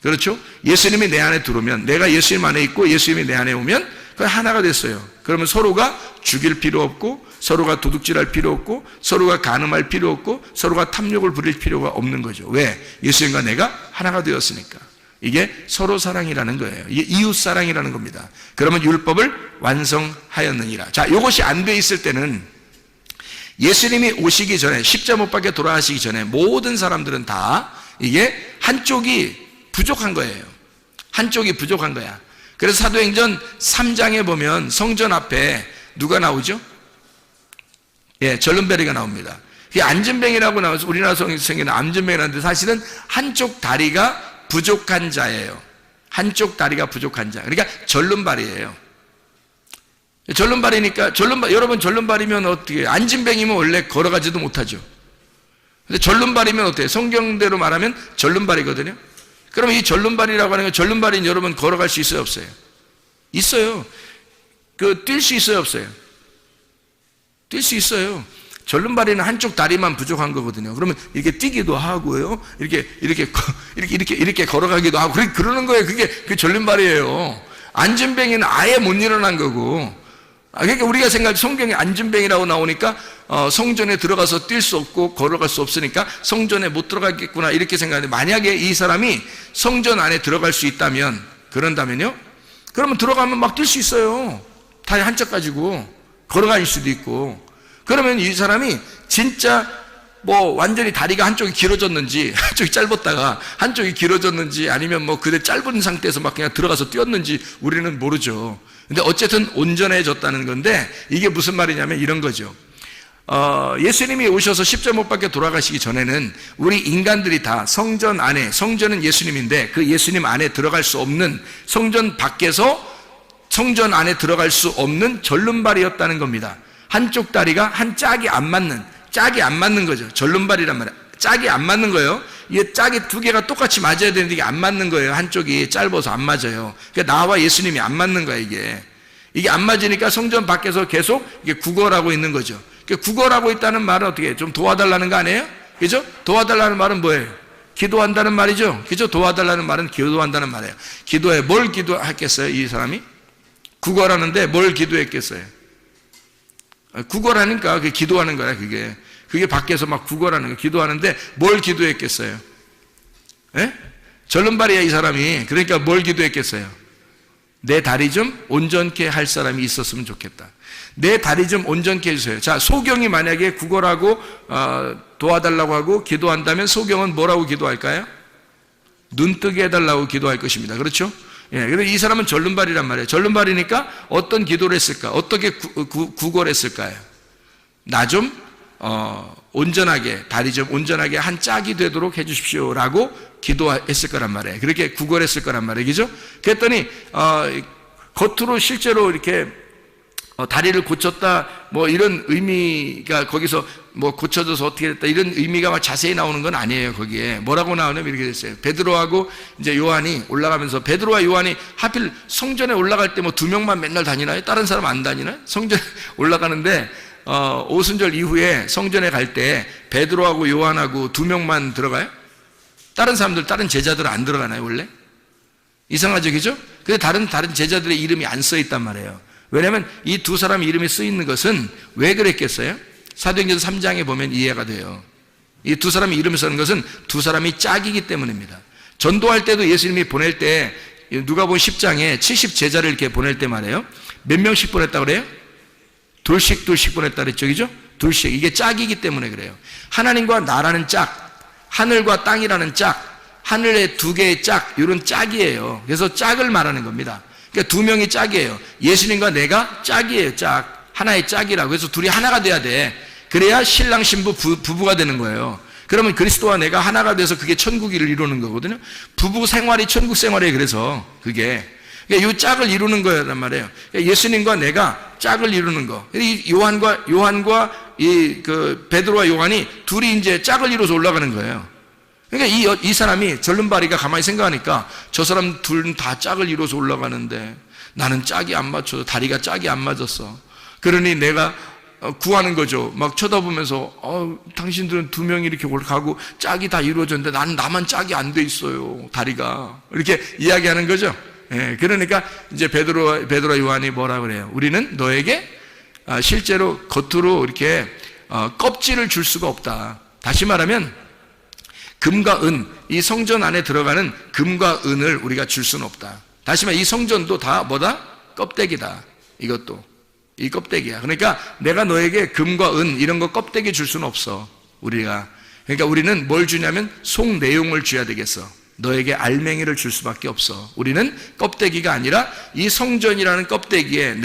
그렇죠? 예수님이 내 안에 들어오면, 내가 예수님 안에 있고 예수님이 내 안에 오면 그 하나가 됐어요. 그러면 서로가 죽일 필요 없고, 서로가 도둑질할 필요 없고, 서로가 간음할 필요 없고, 서로가 탐욕을 부릴 필요가 없는 거죠. 왜? 예수님과 내가 하나가 되었으니까. 이게 서로 사랑이라는 거예요. 이게 이웃 사랑이라는 겁니다. 그러면 율법을 완성하였느니라. 자, 이것이 안 돼 있을 때는, 예수님이 오시기 전에, 십자 못 박혀 돌아가시기 전에 모든 사람들은 다 이게 한쪽이 부족한 거예요. 한쪽이 부족한 거야. 그래서 사도행전 3장에 보면 성전 앞에 누가 나오죠? 예, 절름배리가 나옵니다. 그게 안전뱅이라고 나와서 우리나라 성경에는 안전뱅이라는데, 사실은 한쪽 다리가 부족한 자예요. 한쪽 다리가 부족한 자. 그러니까 절름발이에요. 절름발이니까, 여러분 절름발이면 어떻게, 안전뱅이면 원래 걸어가지도 못하죠. 근데 절름발이면 어때요? 성경대로 말하면 절름발이거든요. 그러면 이 절름발이라고 하는 건, 절름발인 여러분 걸어갈 수 있어요, 없어요? 있어요. 뛸 수 있어요, 없어요? 뛸 수 있어요. 절름발이는 한쪽 다리만 부족한 거거든요. 그러면 이렇게 뛰기도 하고요, 이렇게 걸어가기도 하고, 그러는 거예요. 그게 절름발이에요. 안전뱅이는 아예 못 일어난 거고. 그러니까 우리가 성경에 안전뱅이라고 나오니까 성전에 들어가서 뛸 수 없고 걸어갈 수 없으니까 성전에 못 들어가겠구나 이렇게 생각하는데, 만약에 이 사람이 성전 안에 들어갈 수 있다면, 그런다면요, 그러면 들어가면 막 뛸 수 있어요. 다리 한쪽 가지고 걸어갈 수도 있고. 그러면 이 사람이 진짜 완전히 다리가 한쪽이 길어졌는지, 한쪽이 짧았다가 한쪽이 길어졌는지, 아니면 그대 짧은 상태에서 막 그냥 들어가서 뛰었는지 우리는 모르죠. 근데 어쨌든 온전해졌다는 건데, 이게 무슨 말이냐면 이런 거죠. 예수님이 오셔서 십자 못 박혀 돌아가시기 전에는 우리 인간들이 다 성전 안에, 성전은 예수님인데 그 예수님 안에 들어갈 수 없는, 성전 밖에서 성전 안에 들어갈 수 없는 절름발이었다는 겁니다. 한쪽 다리가 짝이 안 맞는 거죠. 절름발이란 말이에요. 짝이 안 맞는 거예요. 이게 짝이 두 개가 똑같이 맞아야 되는데 이게 안 맞는 거예요. 한쪽이 짧아서 안 맞아요. 그러니까 나와 예수님이 안 맞는 거야, 이게 안 맞으니까 성전 밖에서 계속 이게 구걸하고 있는 거죠. 그러니까 구걸하고 있다는 말은 어떻게 좀 도와달라는 거 아니에요? 그죠? 도와달라는 말은 뭐예요? 기도한다는 말이죠. 그죠? 도와달라는 말은 기도한다는 말이에요. 기도해. 뭘 기도했겠어요, 이 사람이? 구걸하는데 뭘 기도했겠어요? 구걸하니까 그게 기도하는 거야, 그게 밖에서 막 구걸하는 거, 기도하는데 뭘 기도했겠어요? 예? 절름발이야, 이 사람이. 그러니까 뭘 기도했겠어요? 내 다리 좀 온전케 할 사람이 있었으면 좋겠다. 내 다리 좀 온전케 해주세요. 자, 소경이 만약에 구걸하고 도와달라고 하고 기도한다면 소경은 뭐라고 기도할까요? 눈 뜨게 해달라고 기도할 것입니다. 그렇죠? 예, 그래서 이 사람은 절름발이란 말이에요. 절름발이니까 어떤 기도를 했을까? 어떻게 구걸했을까요? 나 좀 온전하게, 다리 좀 온전하게 한 짝이 되도록 해주십시오라고 기도했을 거란 말이에요. 그렇게 구걸했을 거란 말이에요. 그죠? 그랬더니 겉으로 실제로 이렇게 다리를 고쳤다 뭐 이런 의미가 거기서 뭐 고쳐져서 어떻게 됐다 이런 의미가 막 자세히 나오는 건 아니에요. 거기에 뭐라고 나오냐면 이렇게 됐어요. 베드로하고 이제 요한이 올라가면서, 베드로와 요한이 하필 성전에 올라갈 때 뭐 두 명만 맨날 다니나요? 다른 사람 안 다니나요? 성전에 올라가는데 오순절 이후에 성전에 갈 때 베드로하고 요한하고 두 명만 들어가요? 다른 사람들, 다른 제자들은 안 들어가나요, 원래? 이상하죠, 그죠? 근데 다른 제자들의 이름이 안 써 있단 말이에요. 왜냐하면 이 두 사람 이름이 쓰여 있는 것은 왜 그랬겠어요? 사도행전 3장에 보면 이해가 돼요. 이 두 사람이 이름을 쓰는 것은 두 사람이 짝이기 때문입니다. 전도할 때도 예수님이 보낼 때 누가복음 10장에 70제자를 이렇게 보낼 때 말이에요. 몇 명씩 보냈다 그래요? 둘씩 보냈다 그랬죠, 그죠? 둘씩. 이게 짝이기 때문에 그래요. 하나님과 나라는 짝, 하늘과 땅이라는 짝, 하늘의 두 개의 짝, 이런 짝이에요. 그래서 짝을 말하는 겁니다. 그러니까 두 명이 짝이에요. 예수님과 내가 짝이에요, 짝. 하나의 짝이라고. 그래서 둘이 하나가 돼야 돼. 그래야 신랑 신부 부부가 되는 거예요. 그러면 그리스도와 내가 하나가 돼서 그게 천국을 이루는 거거든요. 부부 생활이 천국 생활이에요. 그래서 그게. 그러니까 이 짝을 이루는 거란 말이에요. 그러니까 예수님과 내가 짝을 이루는 거. 이 요한과 베드로와 요한이 둘이 이제 짝을 이루어서 올라가는 거예요. 그러니까 이 사람이 절름발이가 가만히 생각하니까 저 사람 둘은 다 짝을 이루어서 올라가는데 나는 짝이 안 맞춰서 다리가 짝이 안 맞았어. 그러니 내가 구하는 거죠. 막 쳐다보면서 당신들은 두 명이 이렇게 가고 짝이 다 이루어졌는데 나만 짝이 안 돼 있어요. 다리가. 이렇게 이야기하는 거죠. 예, 그러니까 이제 베드로와 요한이 뭐라 그래요? 우리는 너에게 실제로 겉으로 이렇게 껍질을 줄 수가 없다. 다시 말하면 금과 은, 이 성전 안에 들어가는 금과 은을 우리가 줄 수는 없다. 다시 말해 이 성전도 다 뭐다? 껍데기다. 이것도 이 껍데기야. 그러니까 내가 너에게 금과 은 이런 거 껍데기 줄 수는 없어. 우리가. 그러니까 우리는 뭘 주냐면 속 내용을 줘야 되겠어. 너에게 알맹이를 줄 수밖에 없어. 우리는 껍데기가 아니라 이 성전이라는 껍데기에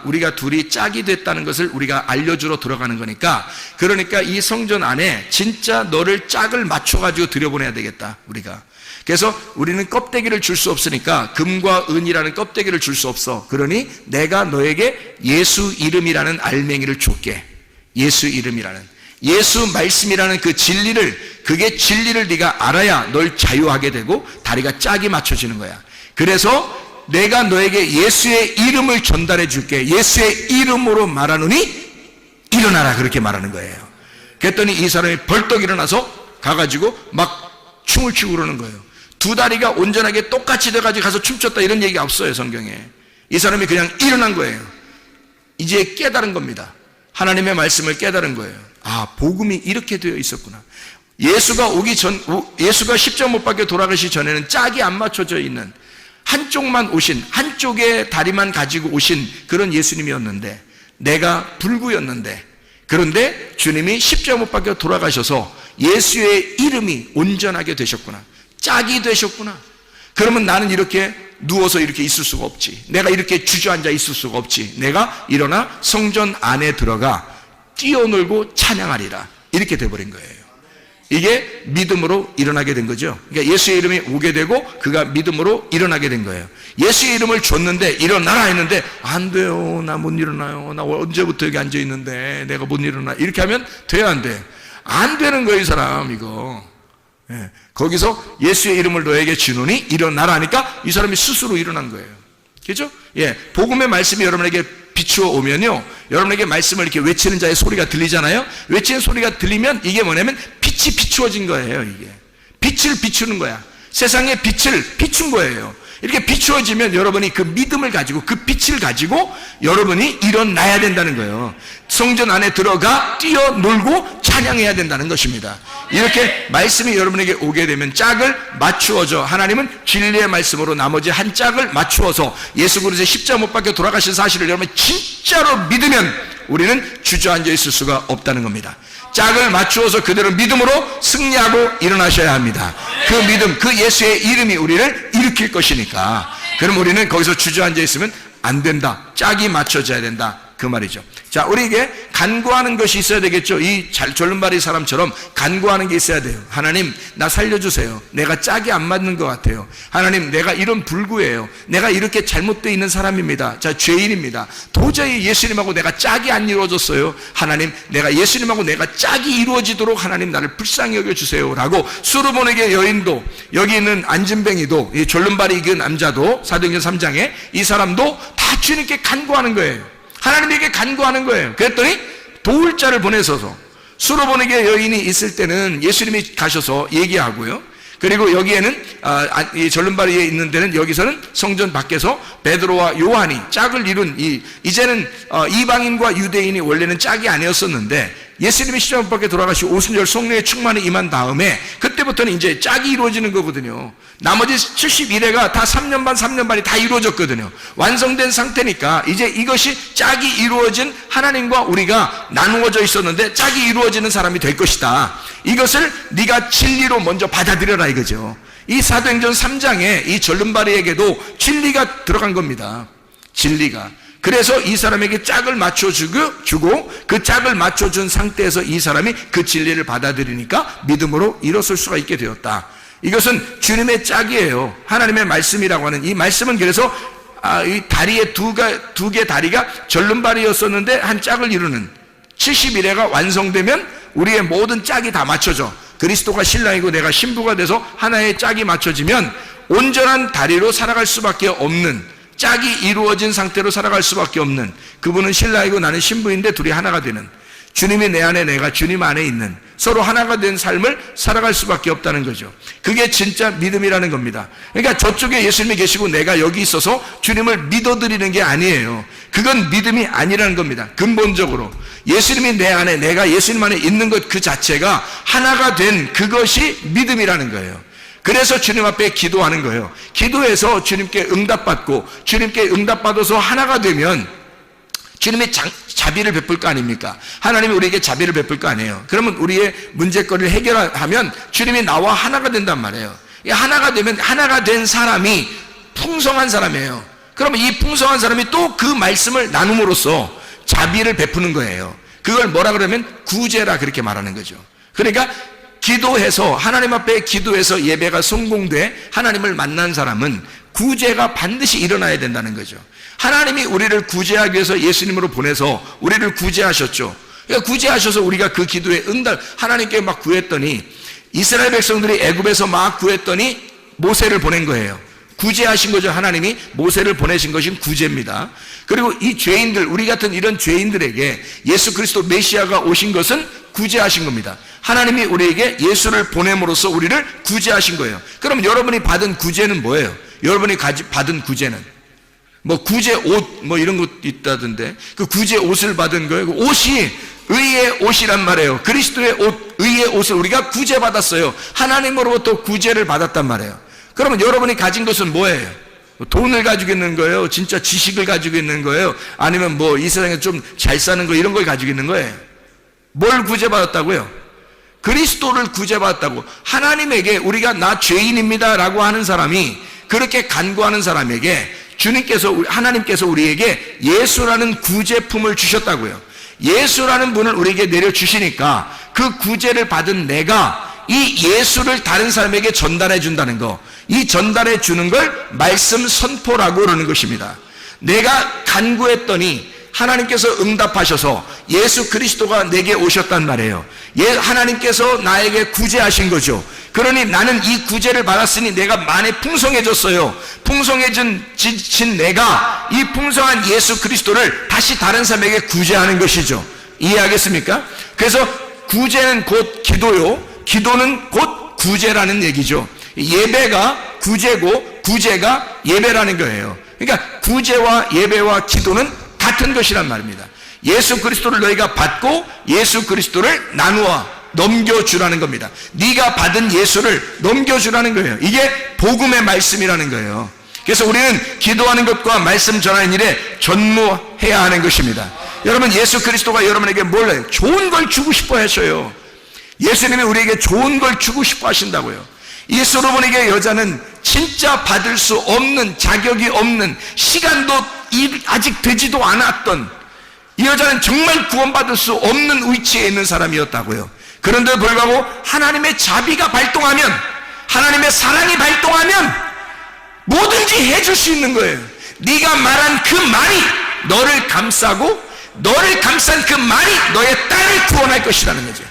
우리가 둘이 짝이 됐다는 것을 우리가 알려주러 들어가는 거니까, 그러니까 이 성전 안에 진짜 너를 짝을 맞춰가지고 들여보내야 되겠다, 우리가. 그래서 우리는 껍데기를 줄 수 없으니까 금과 은이라는 껍데기를 줄 수 없어. 그러니 내가 너에게 예수 이름이라는 알맹이를 줄게. 예수 이름이라는. 예수 말씀이라는 그 진리를 네가 알아야 널 자유하게 되고 다리가 짝이 맞춰지는 거야. 그래서 내가 너에게 예수의 이름을 전달해 줄게. 예수의 이름으로 말하노니 일어나라. 그렇게 말하는 거예요. 그랬더니 이 사람이 벌떡 일어나서 가가지고 막 춤을 추고 그러는 거예요. 두 다리가 온전하게 똑같이 돼가지고 가서 춤췄다 이런 얘기가 없어요, 성경에. 이 사람이 그냥 일어난 거예요. 이제 깨달은 겁니다. 하나님의 말씀을 깨달은 거예요. 복음이 이렇게 되어 있었구나. 예수가 십자가 못 박혀 돌아가시 전에는 짝이 안 맞춰져 있는 한쪽만 오신, 한쪽의 다리만 가지고 오신 그런 예수님이었는데, 내가 불구였는데, 그런데 주님이 십자가 못 박혀 돌아가셔서 예수의 이름이 온전하게 되셨구나. 짝이 되셨구나. 그러면 나는 이렇게 누워서 이렇게 있을 수가 없지. 내가 이렇게 주저앉아 있을 수가 없지. 내가 일어나 성전 안에 들어가 뛰어놀고 찬양하리라. 이렇게 돼버린 거예요. 이게 믿음으로 일어나게 된 거죠. 그러니까 예수의 이름이 오게 되고 그가 믿음으로 일어나게 된 거예요. 예수의 이름을 줬는데 일어나라 했는데 안 돼요. 나 못 일어나요. 나 언제부터 여기 앉아 있는데 내가 못 일어나. 이렇게 하면 돼야 안 돼. 안 되는 거예요, 이 사람. 이거 거기서 예수의 이름을 너에게 주노니 일어나라 하니까 이 사람이 스스로 일어난 거예요. 그죠? 복음의 말씀이 여러분에게 비추어 오면요, 여러분에게 말씀을 이렇게 외치는 자의 소리가 들리잖아요. 외치는 소리가 들리면 이게 뭐냐면 빛이 비추어진 거예요. 이게 빛을 비추는 거야. 세상의 빛을 비춘 거예요. 이렇게 비추어지면 여러분이 그 믿음을 가지고, 그 빛을 가지고 여러분이 일어나야 된다는 거예요. 성전 안에 들어가 뛰어놀고 찬양해야 된다는 것입니다. 이렇게 말씀이 여러분에게 오게 되면 짝을 맞추어져, 하나님은 진리의 말씀으로 나머지 한 짝을 맞추어서 예수 그리스도의 십자가 못 박혀 돌아가신 사실을 여러분이 진짜로 믿으면 우리는 주저앉아 있을 수가 없다는 겁니다. 짝을 맞추어서 그대로 믿음으로 승리하고 일어나셔야 합니다. 그 믿음, 그 예수의 이름이 우리를 일으킬 것이니까. 그럼 우리는 거기서 주저앉아 있으면 안 된다. 짝이 맞춰져야 된다. 그 말이죠. 자, 우리에게 간구하는 것이 있어야 되겠죠. 이 졸름발이 사람처럼 간구하는 게 있어야 돼요. 하나님, 나 살려주세요. 내가 짝이 안 맞는 것 같아요. 하나님, 내가 이런 불구예요. 내가 이렇게 잘못되어 있는 사람입니다. 자, 죄인입니다. 도저히 예수님하고 내가 짝이 안 이루어졌어요. 하나님, 내가 예수님하고 내가 짝이 이루어지도록 하나님 나를 불쌍히 여겨주세요. 라고 수르보네게 여인도, 여기 있는 안진뱅이도, 이 졸름발이 그 남자도, 사도행전 3장에 이 사람도 다 주님께 간구하는 거예요. 하나님에게 간구하는 거예요. 그랬더니 도울 자를 보내셔서, 수르보네게 여인이 있을 때는 예수님이 가셔서 얘기하고요. 그리고 여기에는 이 절름발이에 있는 데는, 여기서는 성전 밖에서 베드로와 요한이 짝을 이룬, 이제는 이방인과 유대인이 원래는 짝이 아니었었는데 예수님이 십자가 밖에 돌아가시고 오순절 성령의 충만이 임한 다음에 그때부터는 이제 짝이 이루어지는 거거든요. 나머지 71회가 다 3년 반이 다 이루어졌거든요. 완성된 상태니까 이제 이것이 짝이 이루어진, 하나님과 우리가 나누어져 있었는데 짝이 이루어지는 사람이 될 것이다. 이것을 네가 진리로 먼저 받아들여라 이거죠. 이 사도행전 3장에 이 절름발이에게도 진리가 들어간 겁니다. 진리가. 그래서 이 사람에게 짝을 맞춰주고 그 짝을 맞춰준 상태에서 이 사람이 그 진리를 받아들이니까 믿음으로 일어설 수가 있게 되었다. 이것은 주님의 짝이에요. 하나님의 말씀이라고 하는 이 말씀은, 그래서 이 다리에 두 개 다리가 절름발이었었는데 한 짝을 이루는 71회가 완성되면 우리의 모든 짝이 다 맞춰져. 그리스도가 신랑이고 내가 신부가 돼서 하나의 짝이 맞춰지면 온전한 다리로 살아갈 수밖에 없는, 짝이 이루어진 상태로 살아갈 수밖에 없는, 그분은 신랑이고 나는 신부인데 둘이 하나가 되는, 주님이 내 안에 내가 주님 안에 있는, 서로 하나가 된 삶을 살아갈 수밖에 없다는 거죠. 그게 진짜 믿음이라는 겁니다. 그러니까 저쪽에 예수님이 계시고 내가 여기 있어서 주님을 믿어드리는 게 아니에요. 그건 믿음이 아니라는 겁니다. 근본적으로 예수님이 내 안에, 내가 예수님 안에 있는 것 그 자체가 하나가 된 그것이 믿음이라는 거예요. 그래서 주님 앞에 기도하는 거예요. 기도해서 주님께 응답받고, 주님께 응답받아서 하나가 되면 주님의 자비를 베풀 거 아닙니까? 하나님이 우리에게 자비를 베풀 거 아니에요. 그러면 우리의 문제거리를 해결하면 주님이 나와 하나가 된단 말이에요. 하나가 되면 하나가 된 사람이 풍성한 사람이에요. 그러면 이 풍성한 사람이 또 그 말씀을 나눔으로써 자비를 베푸는 거예요. 그걸 뭐라 그러면 구제라 그렇게 말하는 거죠. 그러니까 기도해서, 하나님 앞에 기도해서 예배가 성공돼 하나님을 만난 사람은 구제가 반드시 일어나야 된다는 거죠. 하나님이 우리를 구제하기 위해서 예수님으로 보내서 우리를 구제하셨죠. 그러니까 구제하셔서 우리가 그 기도에 응답, 하나님께 막 구했더니, 이스라엘 백성들이 애굽에서 막 구했더니 모세를 보낸 거예요. 구제하신 거죠. 하나님이 모세를 보내신 것이 구제입니다. 그리고 이 죄인들, 우리 같은 이런 죄인들에게 예수 그리스도 메시아가 오신 것은 구제하신 겁니다. 하나님이 우리에게 예수를 보냄으로써 우리를 구제하신 거예요. 그럼 여러분이 받은 구제는 뭐예요? 여러분이 받은 구제는 뭐 구제 옷 뭐 이런 것 있다던데, 그 구제 옷을 받은 거예요. 그 옷이 의의 옷이란 말이에요. 그리스도의 옷, 의의 옷을 우리가 구제받았어요. 하나님으로부터 구제를 받았단 말이에요. 그러면 여러분이 가진 것은 뭐예요? 돈을 가지고 있는 거예요? 진짜 지식을 가지고 있는 거예요? 아니면 뭐 이 세상에 좀 잘 사는 거, 이런 걸 가지고 있는 거예요? 뭘 구제받았다고요? 그리스도를 구제받았다고. 하나님에게 우리가 나 죄인입니다 라고 하는 사람이, 그렇게 간구하는 사람에게 주님께서, 하나님께서 우리에게 예수라는 구제품을 주셨다고요. 예수라는 분을 우리에게 내려주시니까 그 구제를 받은 내가 이 예수를 다른 사람에게 전달해 준다는 거, 이 전달해 주는 걸 말씀 선포라고 그러는 것입니다. 내가 간구했더니 하나님께서 응답하셔서 예수 그리스도가 내게 오셨단 말이에요. 하나님께서 나에게 구제하신 거죠. 그러니 나는 이 구제를 받았으니 내가 많이 풍성해졌어요. 풍성해진 내가 이 풍성한 예수 그리스도를 다시 다른 사람에게 구제하는 것이죠. 이해하겠습니까? 그래서 구제는 곧 기도요, 기도는 곧 구제라는 얘기죠. 예배가 구제고 구제가 예배라는 거예요. 그러니까 구제와 예배와 기도는 같은 것이란 말입니다. 예수 그리스도를 너희가 받고 예수 그리스도를 나누어 넘겨주라는 겁니다. 네가 받은 예수를 넘겨주라는 거예요. 이게 복음의 말씀이라는 거예요. 그래서 우리는 기도하는 것과 말씀 전하는 일에 전무해야 하는 것입니다. 여러분, 예수 그리스도가 여러분에게 뭘 해요? 좋은 걸 주고 싶어 하셔요. 예수님이 우리에게 좋은 걸 주고 싶어 하신다고요. 이 솔로몬에게 여자는 진짜 받을 수 없는, 자격이 없는, 시간도 아직 되지도 않았던, 이 여자는 정말 구원받을 수 없는 위치에 있는 사람이었다고요. 그런데도 불구하고 하나님의 자비가 발동하면, 하나님의 사랑이 발동하면 뭐든지 해줄 수 있는 거예요. 네가 말한 그 말이 너를 감싸고 너를 감싼 그 말이 너의 딸을 구원할 것이라는 거죠.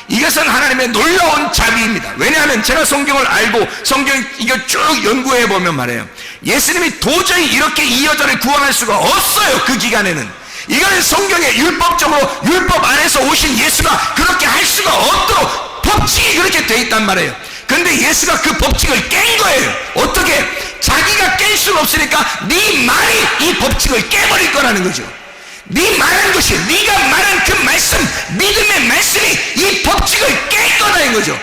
이것은 하나님의 놀라운 자비입니다. 왜냐하면 제가 성경을 알고 성경 이거 쭉 연구해 보면 말해요, 예수님이 도저히 이렇게 이 여자를 구원할 수가 없어요. 그 기간에는 이거는 성경에 율법적으로 율법 안에서 오신 예수가 그렇게 할 수가 없도록 법칙이 그렇게 돼 있단 말이에요. 그런데 예수가 그 법칙을 깬 거예요. 어떻게? 자기가 깰 수는 없으니까 네 말이 이 법칙을 깨버릴 거라는 거죠. 네 말한 것이, 네가 말한 그 말씀, 믿음의 말씀이 이 법칙을 깰 거라는 거죠.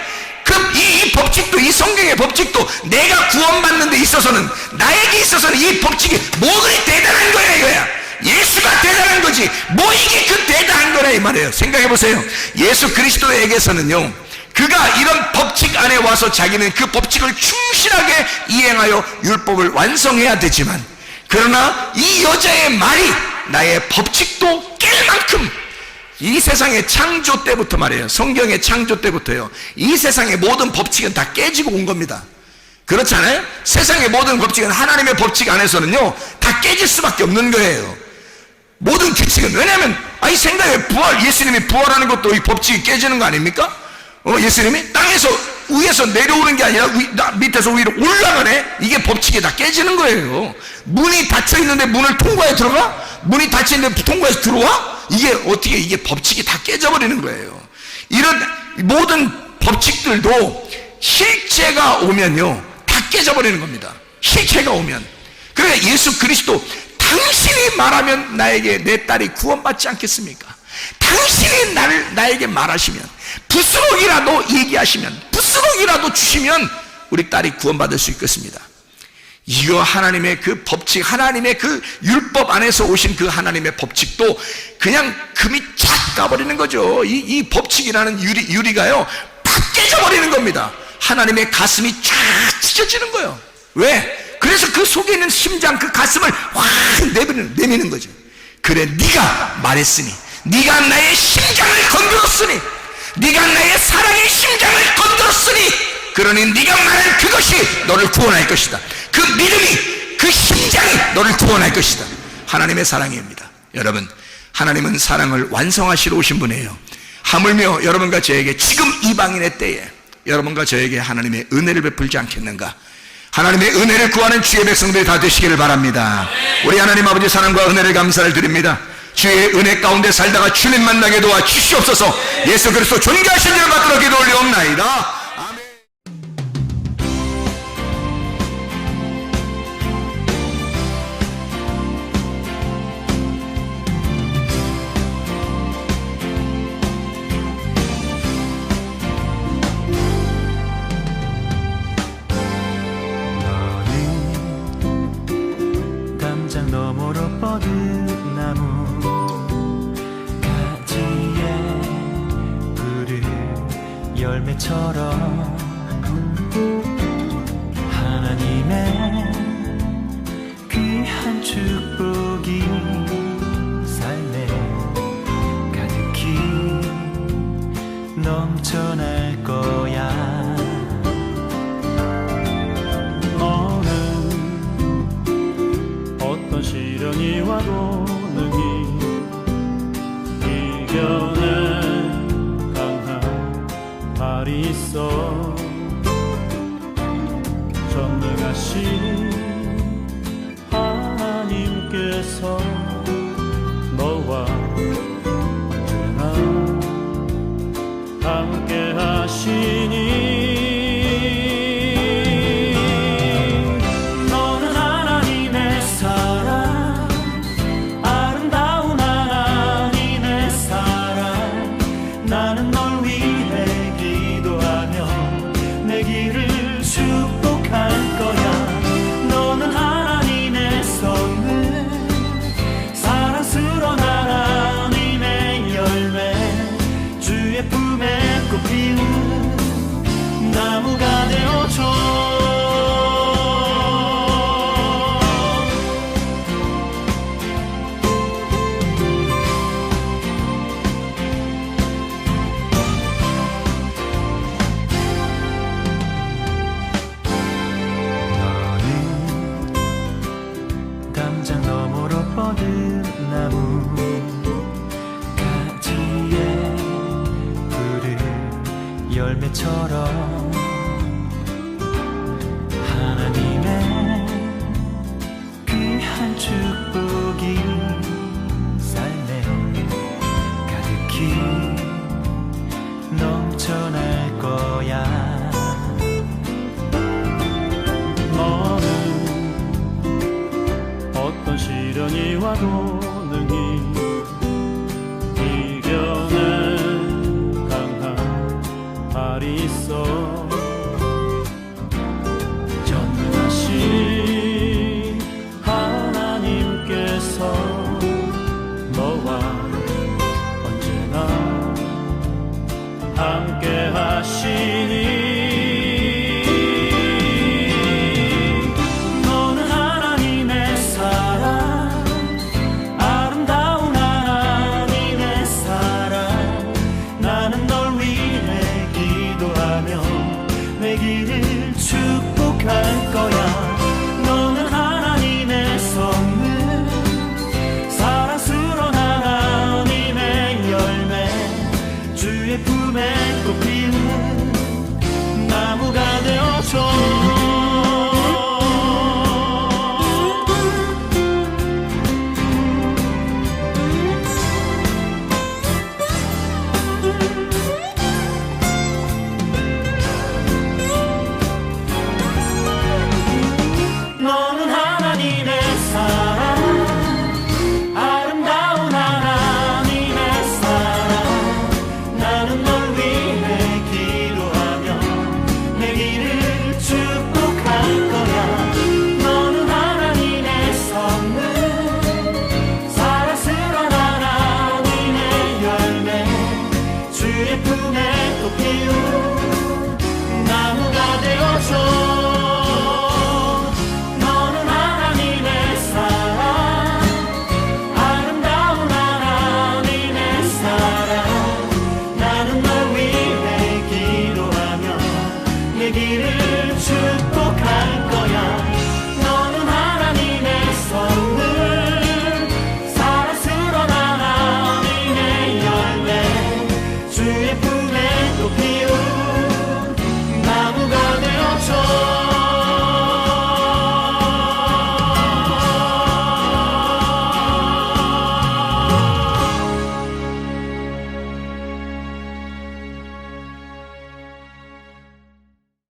이 법칙도, 이 성경의 법칙도 내가 구원받는 데 있어서는, 나에게 있어서는 이 법칙이 뭐 그리 대단한 거야 이거야. 예수가 대단한 거지 뭐 이게 그 대단한 거라 이 말이에요. 생각해 보세요. 예수 그리스도에게서는요, 그가 이런 법칙 안에 와서 자기는 그 법칙을 충실하게 이행하여 율법을 완성해야 되지만, 그러나 이 여자의 말이 나의 법칙도 깰 만큼, 이 세상의 창조 때부터 말이에요, 성경의 창조 때부터요, 이 세상의 모든 법칙은 다 깨지고 온 겁니다. 그렇잖아요? 세상의 모든 법칙은 하나님의 법칙 안에서는요 다 깨질 수밖에 없는 거예요. 모든 규칙은. 왜냐하면 생각해, 예수님이 부활하는 것도 이 법칙이 깨지는 거 아닙니까? 예수님이 땅에서 위에서 내려오는 게 아니라 밑에서 위로 올라가네. 이게 법칙이 다 깨지는 거예요. 문이 닫혀 있는데 문을 통과해 들어가? 문이 닫혀 있는데 통과해서 들어와? 이게 어떻게, 이게 법칙이 다 깨져버리는 거예요. 이런 모든 법칙들도 실체가 오면요 다 깨져버리는 겁니다. 실체가 오면. 그러니까 예수 그리스도, 당신이 말하면 나에게 내 딸이 구원받지 않겠습니까? 당신이 나에게 말하시면, 부스럭이라도 얘기하시면, 부스럭이라도 주시면 우리 딸이 구원받을 수 있겠습니다. 이거 하나님의 그 법칙, 하나님의 그 율법 안에서 오신 그 하나님의 법칙도 그냥 금이 쫙 가버리는 거죠. 이 법칙이라는 유리가요 팍 깨져버리는 겁니다. 하나님의 가슴이 쫙 찢어지는 거예요. 왜? 그래서 그 속에 있는 심장, 그 가슴을 확 내미는 거죠. 그래, 네가 말했으니, 네가 나의 심장을 건드렸으니, 네가 나의 사랑의 심장을 건드렸으니, 그러니 네가 말한 그것이 너를 구원할 것이다. 그 믿음이, 그 심장이 너를 구원할 것이다. 하나님의 사랑입니다. 여러분, 하나님은 사랑을 완성하시러 오신 분이에요. 하물며 여러분과 저에게 지금 이방인의 때에 여러분과 저에게 하나님의 은혜를 베풀지 않겠는가? 하나님의 은혜를 구하는 주의 백성들이 다 되시기를 바랍니다. 우리 하나님 아버지 사랑과 은혜를 감사를 드립니다. 주의 은혜 가운데 살다가 주님 만나게 도와 주시옵소서. 예수 그리스도 존귀하신 이름 받들어 기도 올리옵나이다. 너머로 뻗은 나무 가지에 푸른 열매처럼 하나님의 귀한 축복이 삶에 가득히 넘쳐날 거야. 시련이 와도 능히 이겨낼 강한 발이 있어. 하신 하나님께서 너와 언제나 함께 하시니 너는 하나님의 사랑, 아름다운 하나님의 사랑. 나는 널 위해 기도하며 내 길을 축복할 거야. 너는 하나님의 선물, 사랑스러운 하나님의 열매, 주의 품에 꽃 피운 나무가 되어줘. 담장 너머로 뻗은 나무 가지에 푸른 열매처럼 하나님의 귀한 축복이 삶에 가득히 넘쳐날 거야. 너는 어떤 시련이 와도 능히 이겨낼 강한 발이 있어.